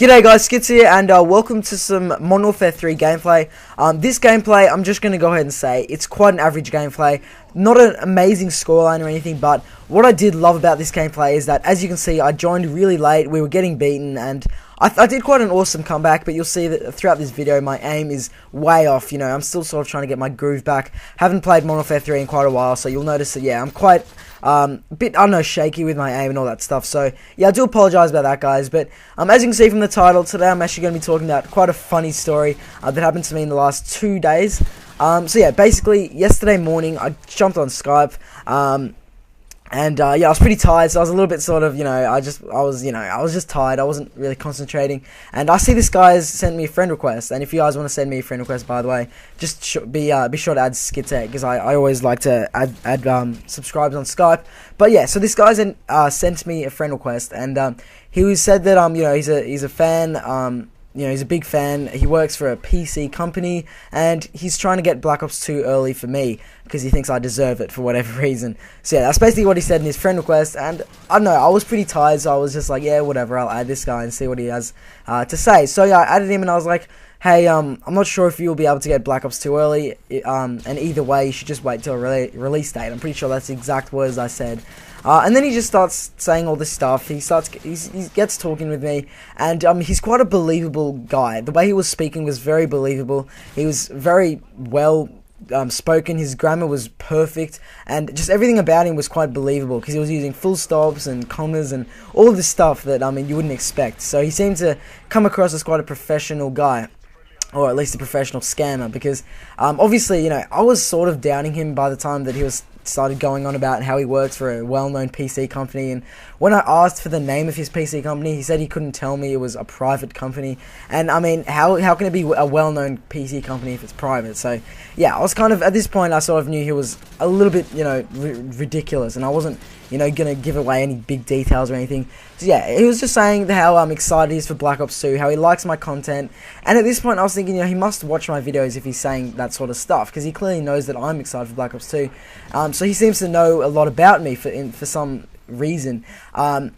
G'day guys, Skits here, and welcome to some Modern Warfare 3 gameplay. This gameplay, I'm just going to go ahead and say, it's quite an average gameplay. Not an amazing scoreline or anything, but what I did love about this gameplay is that, as you can see, I joined really late, we were getting beaten, and I did quite an awesome comeback, but you'll see that throughout this video, my aim is way off. You know, I'm still sort of trying to get my groove back. Haven't played Modern Warfare 3 in quite a while, so you'll notice that, yeah, I'm quite a bit, I don't know, shaky with my aim and all that stuff. So, yeah, I do apologise about that, guys. But as you can see from the title, today I'm actually going to be talking about quite a funny story that happened to me in the last 2 days. So, yeah, basically, yesterday morning, I jumped on Skype, yeah, I was pretty tired, so I was a little bit sort of, you know, I was just tired. I wasn't really concentrating, and I see this guy's sent me a friend request. And if you guys want to send me a friend request, by the way, just be sure to add Skitech, because I always like to add subscribers on Skype. But yeah, so this guy sent me a friend request, and he said that you know, he's a fan. You know, he's a big fan. He works for a PC company, and he's trying to get Black Ops 2 early for me because he thinks I deserve it for whatever reason. So yeah, that's basically what he said in his friend request. And I don't know, I was pretty tired, so I was just like, yeah, whatever, I'll add this guy and see what he has to say. So yeah, I added him, and I was like, hey, I'm not sure if you'll be able to get Black Ops 2 early, and either way, you should just wait till a release date. I'm pretty sure that's the exact words I said. And then he just starts saying all this stuff. He gets talking with me, and he's quite a believable guy. The way he was speaking was very believable. He was very well spoken. His grammar was perfect, and just everything about him was quite believable because he was using full stops and commas and all of this stuff that you wouldn't expect. So he seemed to come across as quite a professional guy, or at least a professional scammer, because obviously, you know, I was sort of doubting him by the time that he started going on about how he works for a well-known PC company. And when I asked for the name of his PC company, he said he couldn't tell me. It was a private company, and I mean, how can it be a well-known PC company if it's private? So yeah, I was kind of, at this point, I sort of knew he was a little bit, you know, ridiculous, and I wasn't, you know, gonna give away any big details or anything. So yeah, he was just saying how excited he is for Black Ops 2, how he likes my content, and at this point I was thinking, you know, he must watch my videos if he's saying that sort of stuff, because he clearly knows that I'm excited for Black Ops 2. So he seems to know a lot about me for some reason. So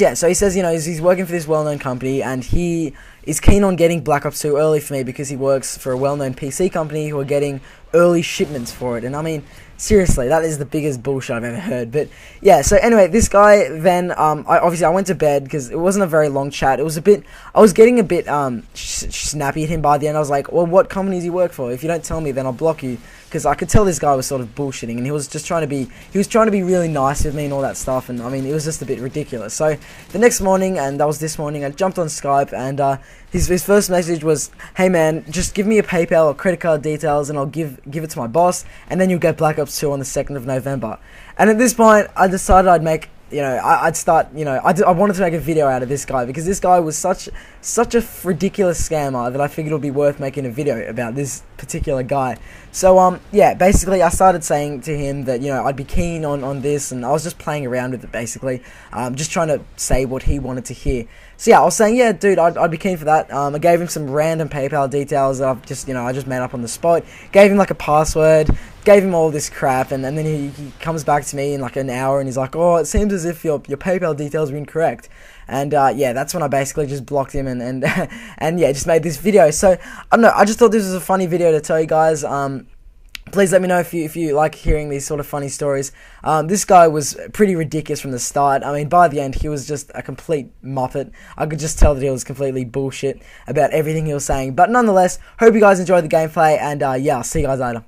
yeah, so he says, you know, he's working for this well-known company, and he is keen on getting Black Ops 2 early for me because he works for a well-known PC company who are getting early shipments for it. And I mean, seriously, that is the biggest bullshit I've ever heard. But yeah, so anyway, this guy then, I went to bed because it wasn't a very long chat. It was I was getting a bit snappy at him by the end. I was like, well, what company does he work for? If you don't tell me, then I'll block you. Because I could tell this guy was sort of bullshitting, and he was trying to be really nice with me and all that stuff, and I mean, it was just a bit ridiculous. So the next morning, and that was this morning, I jumped on Skype, and his first message was, hey man, just give me your PayPal or credit card details, and I'll give it to my boss, and then you'll get Black Ops 2 on the 2nd of November. And at this point, I decided I'd make, you know, I'd start, you know, I wanted to make a video out of this guy, because this guy was such a ridiculous scammer that I figured it would be worth making a video about this particular guy. So yeah, basically I started saying to him that, you know, I'd be keen on this, and I was just playing around with it, basically, just trying to say what he wanted to hear. So yeah, I was saying, yeah, dude, I'd be keen for that. I gave him some random PayPal details that I've just, you know, I just made up on the spot. Gave him like a password, gave him all this crap, and then he comes back to me in like an hour, and he's like, oh, it seems as if your PayPal details were incorrect. And yeah, that's when I basically just blocked him, and yeah, just made this video. So I don't know, I just thought this was a funny video to tell you guys. Please let me know if you like hearing these sort of funny stories. This guy was pretty ridiculous from the start. I mean, by the end, he was just a complete muppet. I could just tell that he was completely bullshit about everything he was saying. But nonetheless, hope you guys enjoyed the gameplay, and yeah, I'll see you guys later.